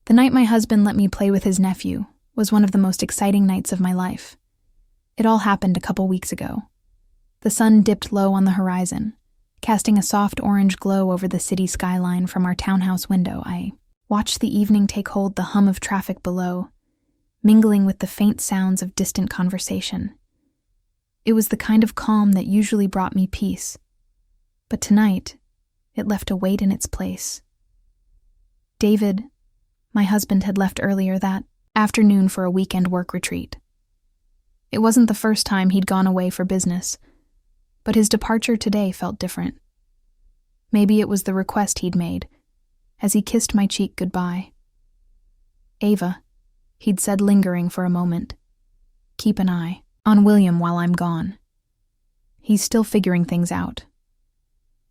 The night my husband let me play with his nephew was one of the most exciting nights of my life. It all happened a couple weeks ago. The sun dipped low on the horizon, casting a soft orange glow over the city skyline from our townhouse window. I watched the evening take hold, the hum of traffic below, mingling with the faint sounds of distant conversation. It was the kind of calm that usually brought me peace, but tonight, it left a weight in its place. David, my husband, had left earlier that afternoon for a weekend work retreat. It wasn't the first time he'd gone away for business, but his departure today felt different. Maybe it was the request he'd made, as he kissed my cheek goodbye. "Ava," he'd said, lingering for a moment, "keep an eye on William while I'm gone. He's still figuring things out,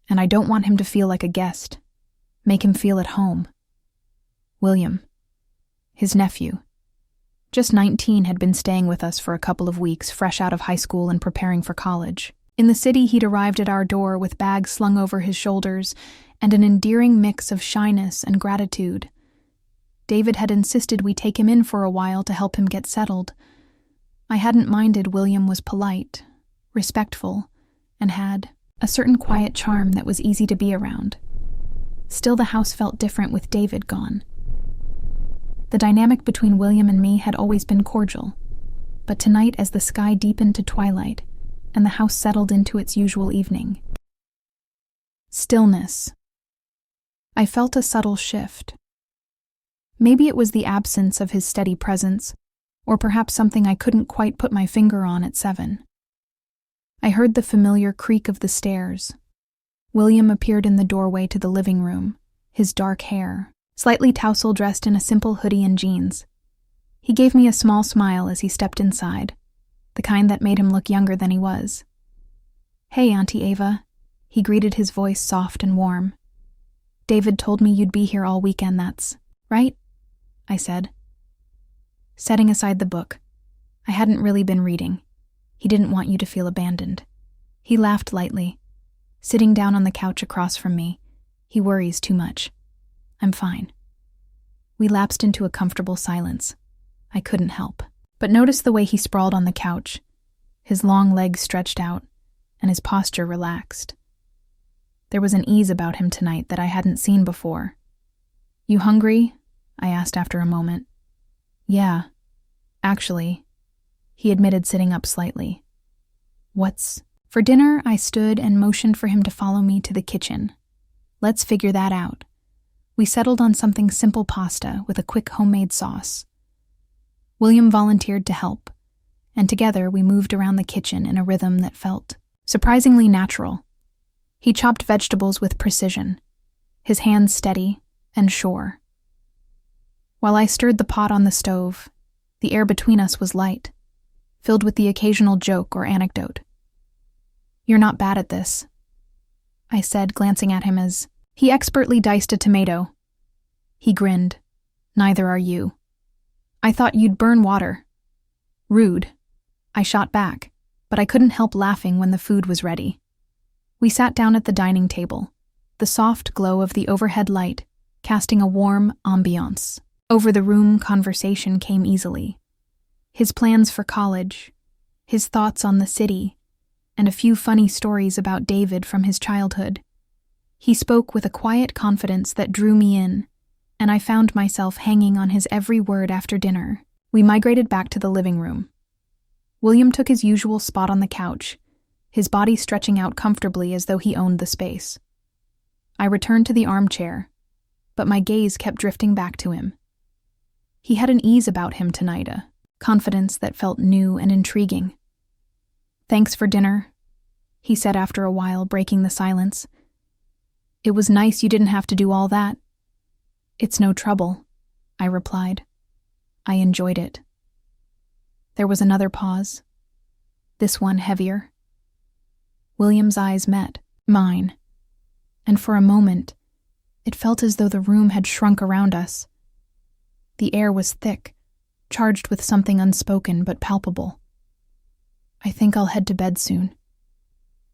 and I don't want him to feel like a guest. Make him feel at home." William, his nephew, just 19, had been staying with us for a couple of weeks, fresh out of high school and preparing for college. In the city, he'd arrived at our door with bags slung over his shoulders and an endearing mix of shyness and gratitude. David had insisted we take him in for a while to help him get settled. I hadn't minded. William was polite, respectful, and had a certain quiet charm that was easy to be around. Still, the house felt different with David gone. The dynamic between William and me had always been cordial, but tonight, as the sky deepened to twilight and the house settled into its usual evening stillness, I felt a subtle shift. Maybe it was the absence of his steady presence, or perhaps something I couldn't quite put my finger on at 7. I heard the familiar creak of the stairs. William appeared in the doorway to the living room, his dark hair slightly tousled, dressed in a simple hoodie and jeans. He gave me a small smile as he stepped inside, the kind that made him look younger than he was. "Hey, Auntie Ava," he greeted, his voice soft and warm. "David told me you'd be here all weekend, that's right?" I said, setting aside the book. I hadn't really been reading. He didn't want you to feel abandoned. He laughed lightly, sitting down on the couch across from me. "He worries too much. I'm fine." We lapsed into a comfortable silence. I couldn't help but notice the way he sprawled on the couch, his long legs stretched out, and his posture relaxed. There was an ease about him tonight that I hadn't seen before. "You hungry?" I asked after a moment. "Yeah, actually," he admitted, sitting up slightly. "What's for dinner?" I stood and motioned for him to follow me to the kitchen. "Let's figure that out." We settled on something simple: pasta with a quick homemade sauce. William volunteered to help, and together we moved around the kitchen in a rhythm that felt surprisingly natural. He chopped vegetables with precision, his hands steady and sure. While I stirred the pot on the stove, the air between us was light, filled with the occasional joke or anecdote. "You're not bad at this," I said, glancing at him as he expertly diced a tomato. He grinned. "Neither are you. I thought you'd burn water." "Rude," I shot back, but I couldn't help laughing when the food was ready. We sat down at the dining table, the soft glow of the overhead light casting a warm ambiance over the room. Conversation came easily. His plans for college, his thoughts on the city, and a few funny stories about David from his childhood. He spoke with a quiet confidence that drew me in, and I found myself hanging on his every word. After dinner, we migrated back to the living room. William took his usual spot on the couch, his body stretching out comfortably as though he owned the space. I returned to the armchair, but my gaze kept drifting back to him. He had an ease about him tonight, a confidence that felt new and intriguing. "Thanks for dinner," he said after a while, breaking the silence. "It was nice you didn't have to do all that." "It's no trouble," I replied. "I enjoyed it." There was another pause, this one heavier. William's eyes met mine, and for a moment, it felt as though the room had shrunk around us. The air was thick, charged with something unspoken but palpable. "I think I'll head to bed soon,"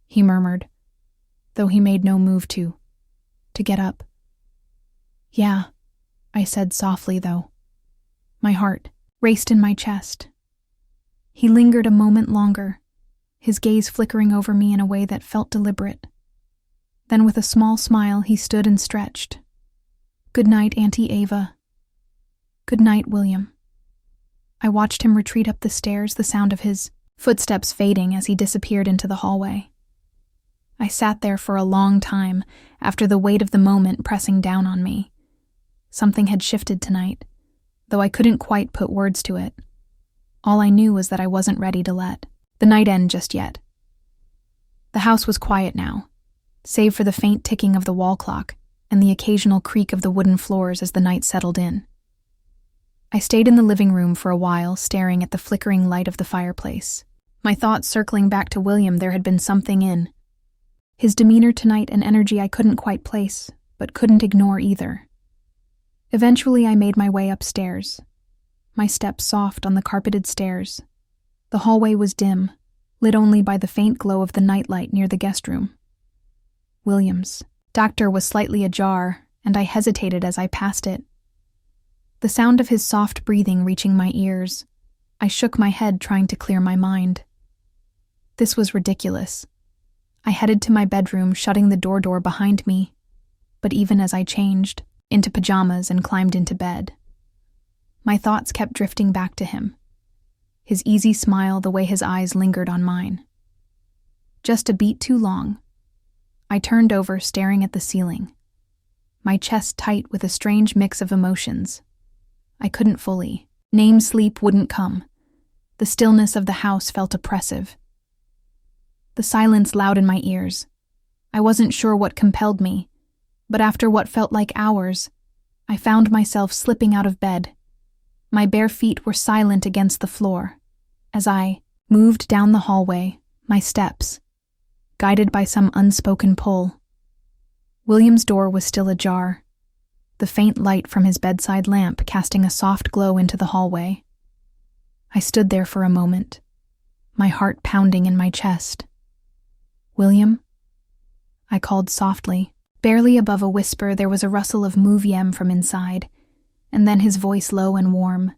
he murmured, though he made no move to get up. "Yeah," I said softly, though. My heart raced in my chest. He lingered a moment longer, his gaze flickering over me in a way that felt deliberate. Then with a small smile, he stood and stretched. "Good night, Auntie Ava." "Good night, William." I watched him retreat up the stairs, the sound of his footsteps fading as he disappeared into the hallway. I sat there for a long time, after the weight of the moment pressing down on me. Something had shifted tonight, though I couldn't quite put words to it. All I knew was that I wasn't ready to let the night end just yet. The house was quiet now, save for the faint ticking of the wall clock and the occasional creak of the wooden floors as the night settled in. I stayed in the living room for a while, staring at the flickering light of the fireplace. My thoughts circling back to William. There had been something in his demeanor tonight, an energy I couldn't quite place, but couldn't ignore either. Eventually, I made my way upstairs, my steps soft on the carpeted stairs. The hallway was dim, lit only by the faint glow of the nightlight near the guest room. William's doctor was slightly ajar, and I hesitated as I passed it. The sound of his soft breathing reaching my ears, I shook my head, trying to clear my mind. This was ridiculous. I headed to my bedroom, shutting the door behind me. But even as I changed into pajamas and climbed into bed, my thoughts kept drifting back to him. His easy smile, the way his eyes lingered on mine. Just a beat too long. I turned over, staring at the ceiling, my chest tight with a strange mix of emotions. I couldn't fully name sleep wouldn't come. The stillness of the house felt oppressive. The silence loud in my ears. I wasn't sure what compelled me, but after what felt like hours, I found myself slipping out of bed. My bare feet were silent against the floor as I moved down the hallway, my steps guided by some unspoken pull. William's door was still ajar, the faint light from his bedside lamp casting a soft glow into the hallway. I stood there for a moment, my heart pounding in my chest. "William?" I called softly. Barely above a whisper, there was a rustle of moviem from inside, and then his voice low and warm.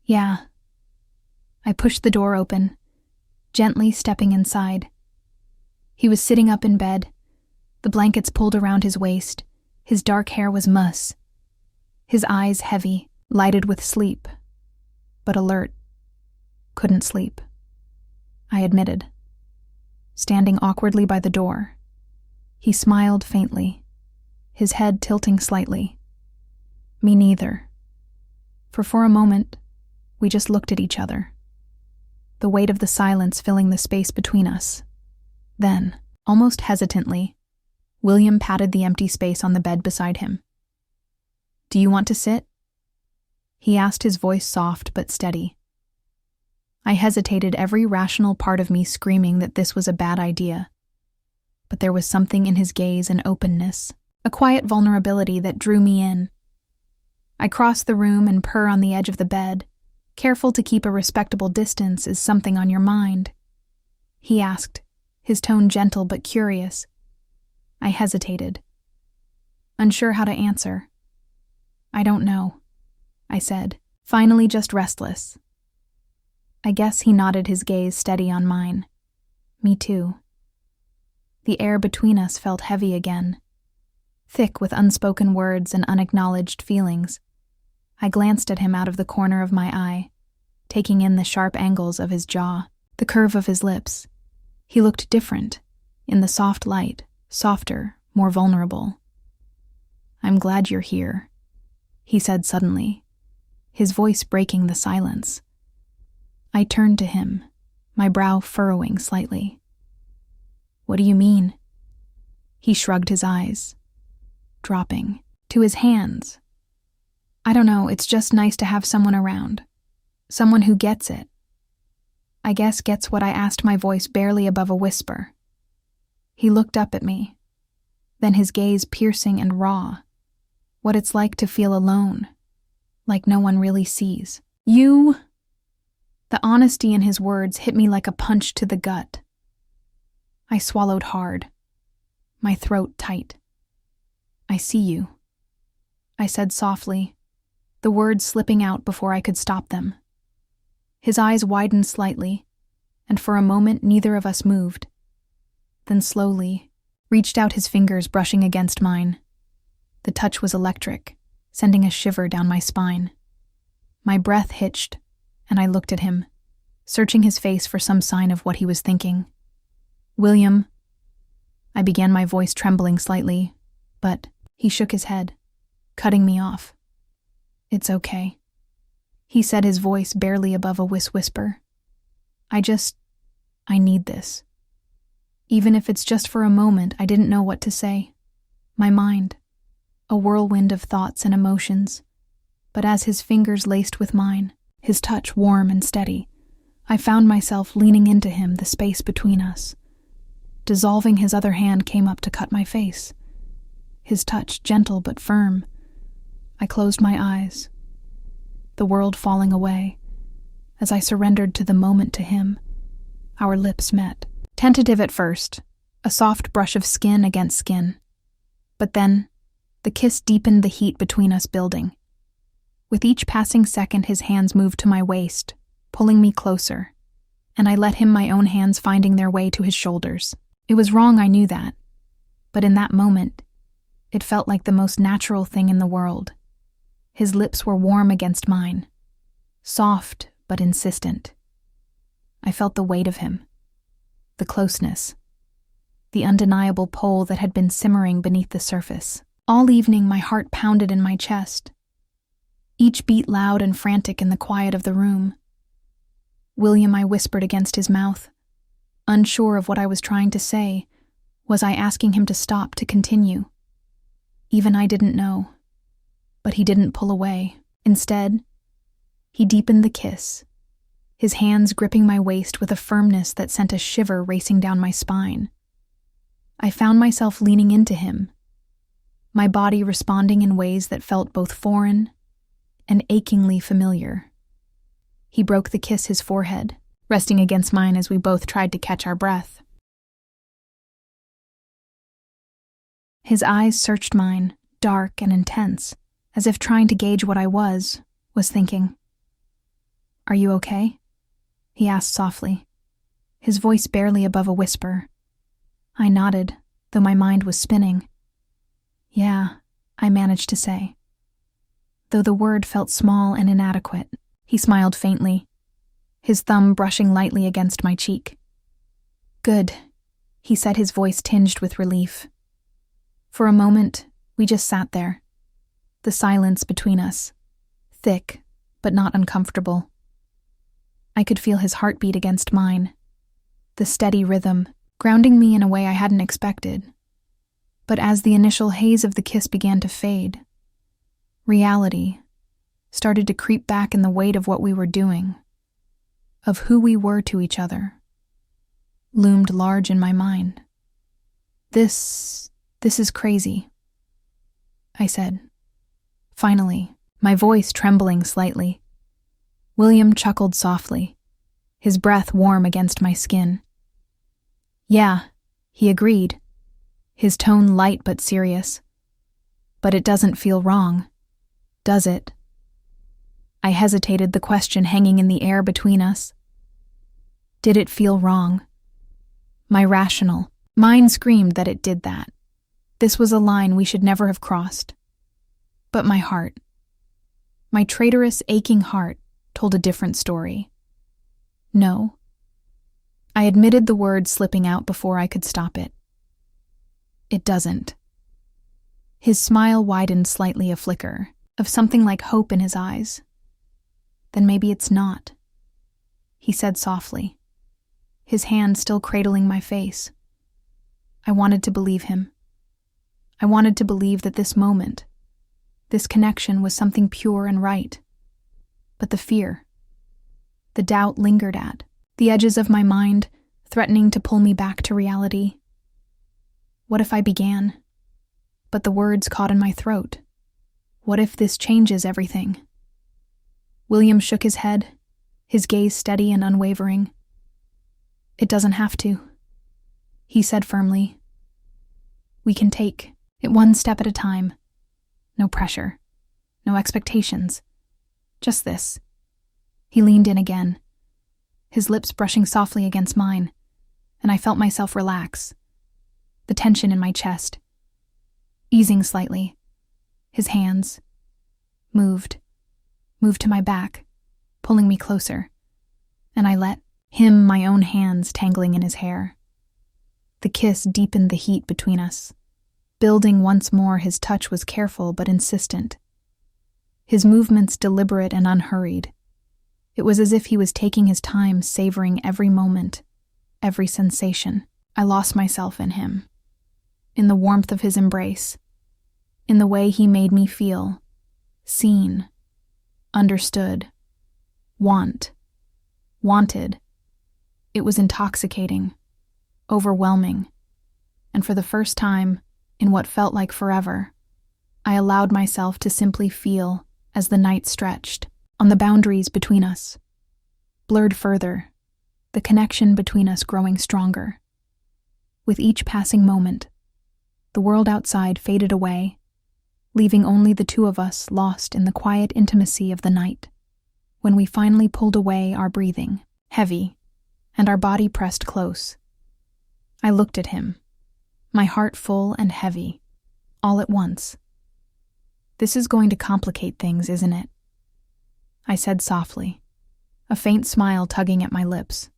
"Yeah." I pushed the door open, gently stepping inside. He was sitting up in bed, the blankets pulled around his waist. His dark hair was mush, his eyes heavy, lighted with sleep, but alert. "Couldn't sleep," I admitted, standing awkwardly by the door. He smiled faintly, his head tilting slightly. "Me neither." For a moment, we just looked at each other, the weight of the silence filling the space between us. Then, almost hesitantly, William patted the empty space on the bed beside him. "Do you want to sit?" he asked, his voice soft but steady. I hesitated, every rational part of me screaming that this was a bad idea. But there was something in his gaze and openness, a quiet vulnerability that drew me in. I crossed the room and purr on the edge of the bed, careful to keep a respectable distance. "Is something on your mind?" he asked, his tone gentle but curious. I hesitated, unsure how to answer. "I don't know," I said, finally just restless. I guess he nodded, his gaze steady on mine. "Me too." The air between us felt heavy again, thick with unspoken words and unacknowledged feelings. I glanced at him out of the corner of my eye, taking in the sharp angles of his jaw, the curve of his lips. He looked different, in the soft light, softer, more vulnerable. "I'm glad you're here," he said suddenly, his voice breaking the silence. I turned to him, my brow furrowing slightly. "What do you mean?" He shrugged his eyes, dropping to his hands. "I don't know, it's just nice to have someone around. Someone who gets it. I guess gets what I asked," my voice barely above a whisper. He looked up at me, then his gaze piercing and raw. What it's like to feel alone, like no one really sees. "You?" The honesty in his words hit me like a punch to the gut. I swallowed hard, my throat tight. "I see you." I said softly, the words slipping out before I could stop them. His eyes widened slightly, and for a moment neither of us moved. Then slowly, reached out his fingers brushing against mine. The touch was electric, sending a shiver down my spine. My breath hitched, and I looked at him, searching his face for some sign of what he was thinking. "William," I began, my voice trembling slightly, but he shook his head, cutting me off. "It's okay," he said, his voice barely above a whisper. I need this." Even if it's just for a moment, I didn't know what to say. My mind, a whirlwind of thoughts and emotions. But as his fingers laced with mine, his touch warm and steady, I found myself leaning into him, the space between us. Dissolving, his other hand came up to cut my face. His touch gentle but firm. I closed my eyes, the world falling away, as I surrendered to the moment to him. Our lips met. Tentative at first, a soft brush of skin against skin. But then, the kiss deepened, the heat between us building. With each passing second, his hands moved to my waist, pulling me closer, and I let him, my own hands finding their way to his shoulders. It was wrong, I knew that, but in that moment, it felt like the most natural thing in the world. His lips were warm against mine, soft but insistent. I felt the weight of him, the closeness, the undeniable pull that had been simmering beneath the surface. All evening, my heart pounded in my chest, each beat loud and frantic in the quiet of the room. "William," I whispered against his mouth, unsure of what I was trying to say. Was I asking him to stop, to continue? Even I didn't know. But he didn't pull away. Instead, he deepened the kiss, his hands gripping my waist with a firmness that sent a shiver racing down my spine. I found myself leaning into him, my body responding in ways that felt both foreign and achingly familiar. He broke the kiss, his forehead resting against mine as we both tried to catch our breath. His eyes searched mine, dark and intense, as if trying to gauge what I was thinking. "Are you okay?" he asked softly, his voice barely above a whisper. I nodded, though my mind was spinning. "Yeah," I managed to say, though the word felt small and inadequate. He smiled faintly, his thumb brushing lightly against my cheek. "Good," he said, his voice tinged with relief. For a moment, we just sat there, the silence between us, thick but not uncomfortable. I could feel his heartbeat against mine, the steady rhythm, grounding me in a way I hadn't expected. But as the initial haze of the kiss began to fade, reality started to creep back in the weight of what we were doing, of who we were to each other, loomed large in my mind. This is crazy," I said, finally, my voice trembling slightly. William chuckled softly, his breath warm against my skin. "Yeah," he agreed, his tone light but serious. "But it doesn't feel wrong, does it?" I hesitated, the question hanging in the air between us. Did it feel wrong? My rational mind screamed that it did that. This was a line we should never have crossed. But my heart, my traitorous, aching heart, told a different story. "No." I admitted, the word slipping out before I could stop it. "It doesn't." His smile widened slightly, a flicker of something like hope in his eyes. "Then maybe it's not," he said softly, his hand still cradling my face. I wanted to believe him. I wanted to believe that this moment, this connection, was something pure and right. But the fear, the doubt lingered at the edges of my mind, threatening to pull me back to reality. What if I began? But the words caught in my throat. What if this changes everything? William shook his head, his gaze steady and unwavering. "It doesn't have to," he said firmly. "We can take it one step at a time. No pressure." no expectations. Just this. He leaned in again, his lips brushing softly against mine, and I felt myself relax, the tension in my chest. Easing slightly, his hands moved to my back, pulling me closer, and I let him, my own hands tangling in his hair. The kiss deepened the heat between us. Building once more, his touch was careful but insistent, his movements deliberate and unhurried. It was as if he was taking his time, savoring every moment, every sensation. I lost myself in him, in the warmth of his embrace, in the way he made me feel, seen, understood, wanted. It was intoxicating, overwhelming, and for the first time, in what felt like forever, I allowed myself to simply feel as the night stretched on the boundaries between us, blurred further, the connection between us growing stronger. With each passing moment, the world outside faded away, leaving only the two of us lost in the quiet intimacy of the night. When we finally pulled away, our breathing heavy, and our body pressed close, I looked at him, my heart full and heavy, all at once. "This is going to complicate things, isn't it?" I said softly, a faint smile tugging at my lips.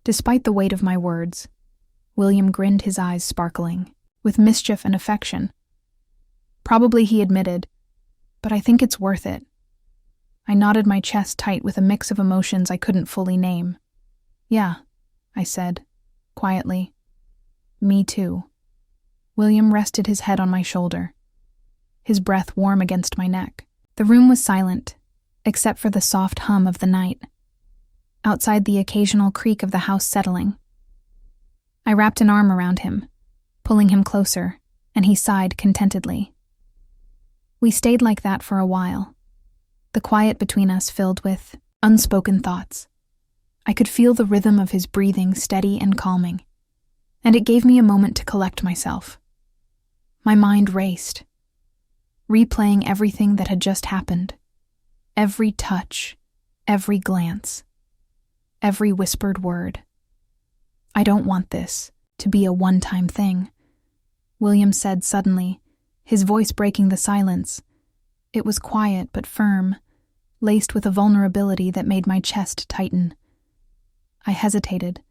Despite the weight of my words, William grinned, his eyes sparkling with mischief and affection. "Probably," he admitted, "but I think it's worth it." I nodded, my chest tight with a mix of emotions I couldn't fully name. "Yeah," I said, quietly. "Me too." William rested his head on my shoulder, his breath warm against my neck. The room was silent, except for the soft hum of the night, outside the occasional creak of the house settling. I wrapped an arm around him, pulling him closer, and he sighed contentedly. We stayed like that for a while, the quiet between us filled with unspoken thoughts. I could feel the rhythm of his breathing, steady and calming, and it gave me a moment to collect myself. My mind raced, replaying everything that had just happened, every touch, every glance, every whispered word. "I don't want this to be a one-time thing," William said suddenly, his voice breaking the silence. It was quiet but firm, laced with a vulnerability that made my chest tighten. I hesitated,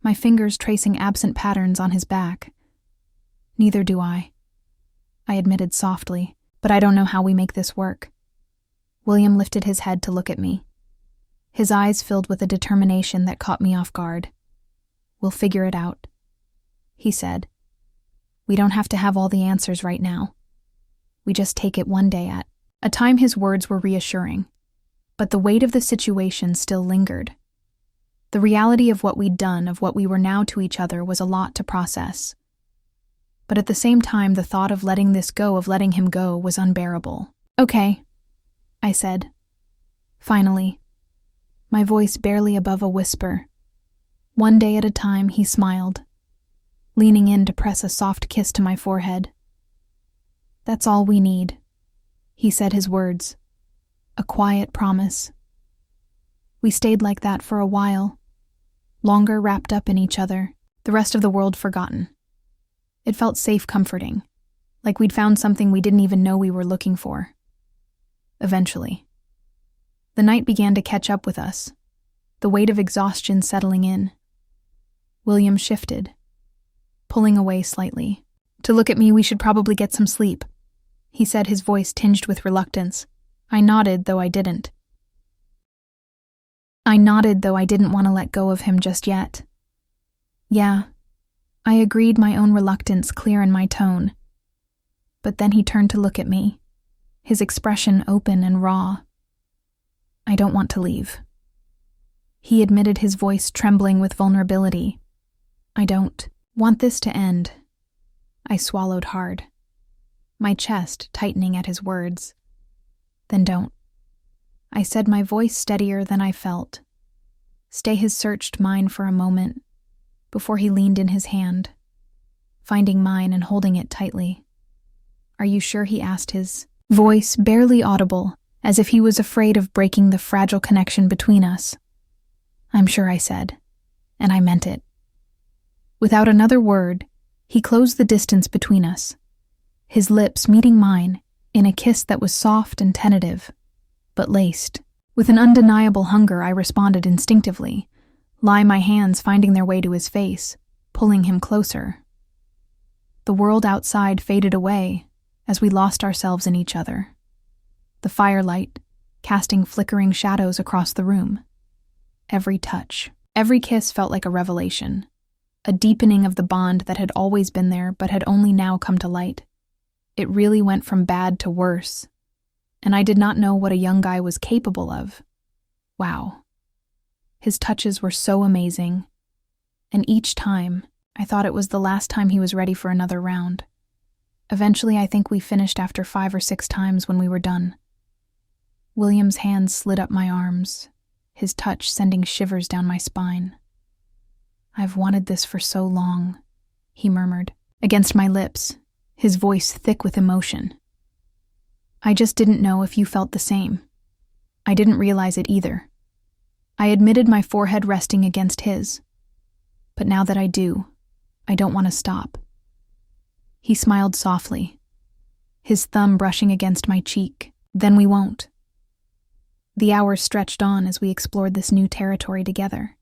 my fingers tracing absent patterns on his back. "Neither do I admitted softly, "but I don't know how we make this work." William lifted his head to look at me, his eyes filled with a determination that caught me off guard. "We'll figure it out," he said. "We don't have to have all the answers right now. We just take it one day at a time." His words were reassuring, but the weight of the situation still lingered. The reality of what we'd done, of what we were now to each other, was a lot to process. But at the same time, the thought of letting this go, of letting him go, was unbearable. "Okay," I said, finally, my voice barely above a whisper. One day at a time, he smiled, leaning in to press a soft kiss to my forehead. "That's all we need," he said, his words, a quiet promise. We stayed like that for a while, longer, wrapped up in each other, the rest of the world forgotten. It felt safe, comforting, like we'd found something we didn't even know we were looking for. Eventually, the night began to catch up with us, the weight of exhaustion settling in. William shifted, pulling away slightly. "To look at me, we should probably get some sleep," he said, his voice tinged with reluctance. I nodded, though I didn't want to let go of him just yet. "Yeah," I agreed, my own reluctance clear in my tone. But then he turned to look at me, his expression open and raw. "I don't want to leave," he admitted, his voice trembling with vulnerability. "I don't want this to end." I swallowed hard, my chest tightening at his words. "Then don't," I said, my voice steadier than I felt. Stay his searched mine for a moment, before he leaned in his hand, finding mine and holding it tightly. "Are you sure?" he asked, his voice barely audible, as if he was afraid of breaking the fragile connection between us. "I'm sure," I said, and I meant it. Without another word, he closed the distance between us, his lips meeting mine in a kiss that was soft and tentative, but laced. With an undeniable hunger, I responded instinctively, my hands finding their way to his face, pulling him closer. The world outside faded away as we lost ourselves in each other, the firelight casting flickering shadows across the room. Every touch, every kiss felt like a revelation, a deepening of the bond that had always been there but had only now come to light. It really went from bad to worse, and I did not know what a young guy was capable of. Wow. His touches were so amazing, and each time, I thought it was the last time he was ready for another round. Eventually, I think we finished after 5 or 6 times when we were done. William's hands slid up my arms, his touch sending shivers down my spine. "I've wanted this for so long," he murmured, against my lips, his voice thick with emotion. "I just didn't know if you felt the same. I didn't realize it either." I admitted, my forehead resting against his. "But now that I do, I don't want to stop." He smiled softly, his thumb brushing against my cheek. "Then we won't." The hours stretched on as we explored this new territory together,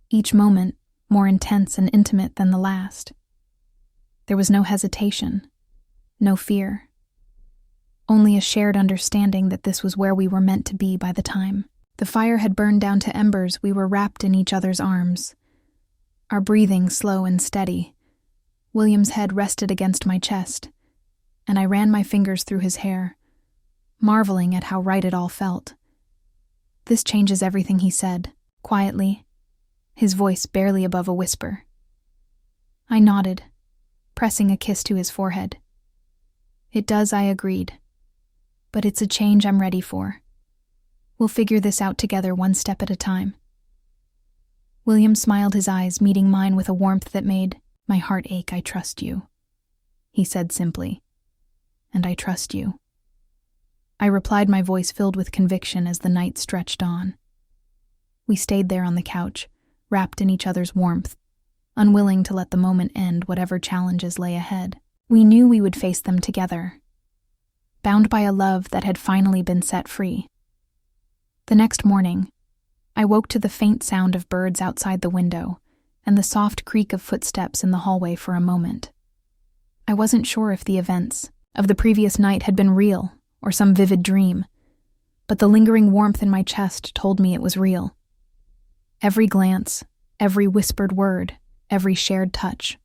each moment more intense and intimate than the last. There was no hesitation, no fear, only a shared understanding that this was where we were meant to be. By the time the fire had burned down to embers, we were wrapped in each other's arms, our breathing slow and steady. William's head rested against my chest, and I ran my fingers through his hair, marveling at how right it all felt. "This changes everything," he said, quietly, his voice barely above a whisper. I nodded, pressing a kiss to his forehead. "It does," I agreed. "But it's a change I'm ready for. We'll figure this out together, one step at a time." William smiled, his eyes meeting mine with a warmth that made my heart ache. "I trust you," he said simply. "And I trust you," I replied, my voice filled with conviction as the night stretched on. We stayed there on the couch, wrapped in each other's warmth, unwilling to let the moment end, whatever challenges lay ahead. We knew we would face them together, bound by a love that had finally been set free. The next morning, I woke to the faint sound of birds outside the window and the soft creak of footsteps in the hallway. For a moment, I wasn't sure if the events of the previous night had been real or some vivid dream, but the lingering warmth in my chest told me it was real. Every glance, every whispered word, every shared touch.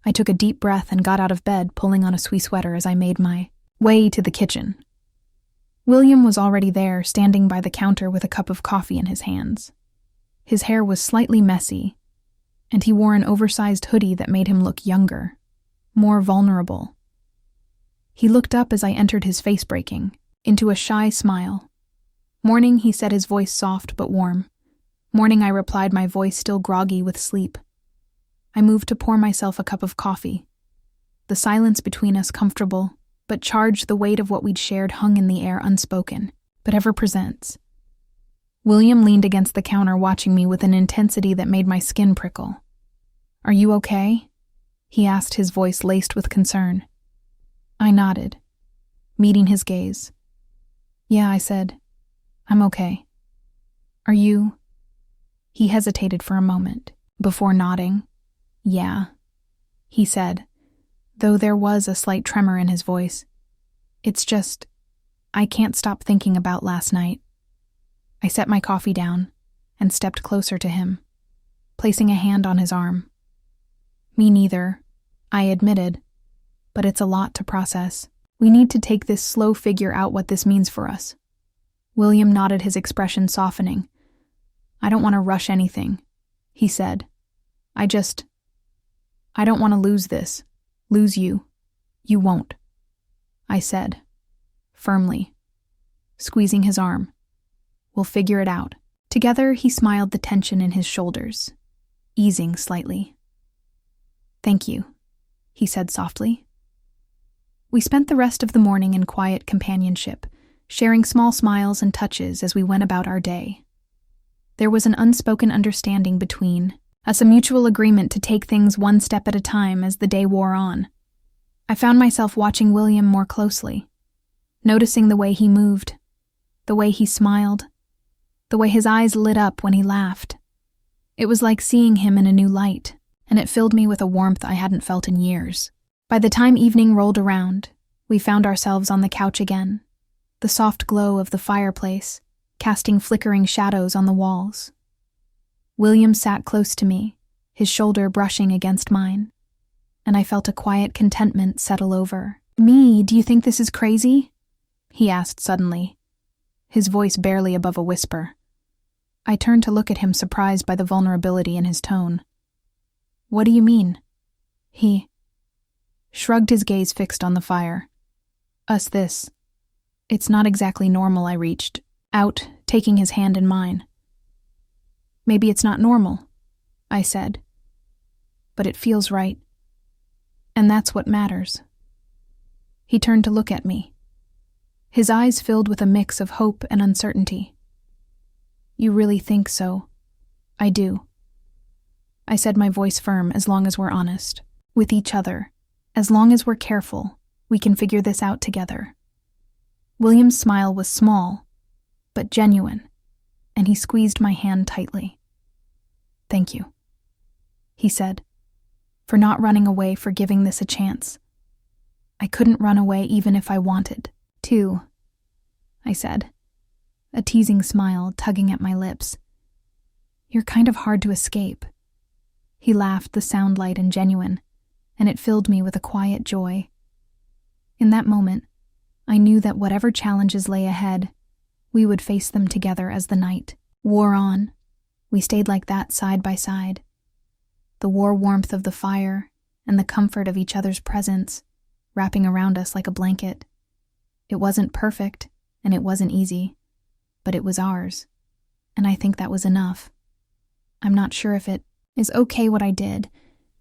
I took a deep breath and got out of bed, pulling on a sweet sweater as I made my way to the kitchen. William was already there, standing by the counter with a cup of coffee in his hands. His hair was slightly messy, and he wore an oversized hoodie that made him look younger, more vulnerable. He looked up as I entered, his face breaking into a shy smile. "Morning," he said, his voice soft but warm. "Morning," I replied, my voice still groggy with sleep. I moved to pour myself a cup of coffee. The silence between us, comfortable but charged, the weight of what we'd shared hung in the air, unspoken, but ever present. William leaned against the counter, watching me with an intensity that made my skin prickle. "Are you okay?" he asked, his voice laced with concern. I nodded, meeting his gaze. "Yeah," I said. "I'm okay." "Are you?" He hesitated for a moment, before nodding. "Yeah," he said, though there was a slight tremor in his voice. "It's just, I can't stop thinking about last night." I set my coffee down and stepped closer to him, placing a hand on his arm. "Me neither," I admitted, "but it's a lot to process. We need to take this slow, figure out what this means for us." William nodded, his expression softening. "I don't want to rush anything," he said. I don't want to lose this. Lose you. You won't," I said, firmly, squeezing his arm. "We'll figure it out." Together, he smiled, the tension in his shoulders easing slightly. "Thank you," he said softly. We spent the rest of the morning in quiet companionship, sharing small smiles and touches as we went about our day. There was an unspoken understanding between us, a mutual agreement to take things one step at a time as the day wore on. I found myself watching William more closely, noticing the way he moved, the way he smiled, the way his eyes lit up when he laughed. It was like seeing him in a new light, and it filled me with a warmth I hadn't felt in years. By the time evening rolled around, we found ourselves on the couch again, the soft glow of the fireplace casting flickering shadows on the walls. William sat close to me, his shoulder brushing against mine, and I felt a quiet contentment settle over me. Do you think this is crazy? He asked suddenly, his voice barely above a whisper. I turned to look at him, surprised by the vulnerability in his tone. What do you mean? He shrugged, his gaze fixed on the fire. This. It's not exactly normal. I reached out, taking his hand in mine. Maybe it's not normal, I said, but it feels right. And that's what matters. He turned to look at me, his eyes filled with a mix of hope and uncertainty. You really think so? I do. I said, my voice firm. As long as we're honest with each other, as long as we're careful, we can figure this out together. William's smile was small, but genuine, and he squeezed my hand tightly. Thank you, he said, for not running away, for giving this a chance. I couldn't run away even if I wanted to, I said, a teasing smile tugging at my lips. You're kind of hard to escape. He laughed, the sound light and genuine, and it filled me with a quiet joy. In that moment, I knew that whatever challenges lay ahead, we would face them together. As the night wore on, we stayed like that, side by side. The warmth of the fire and the comfort of each other's presence wrapping around us like a blanket. It wasn't perfect, and it wasn't easy, but it was ours, and I think that was enough. I'm not sure if it is okay what I did,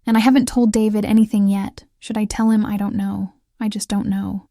and I haven't told David anything yet. Should I tell him? I don't know. I just don't know.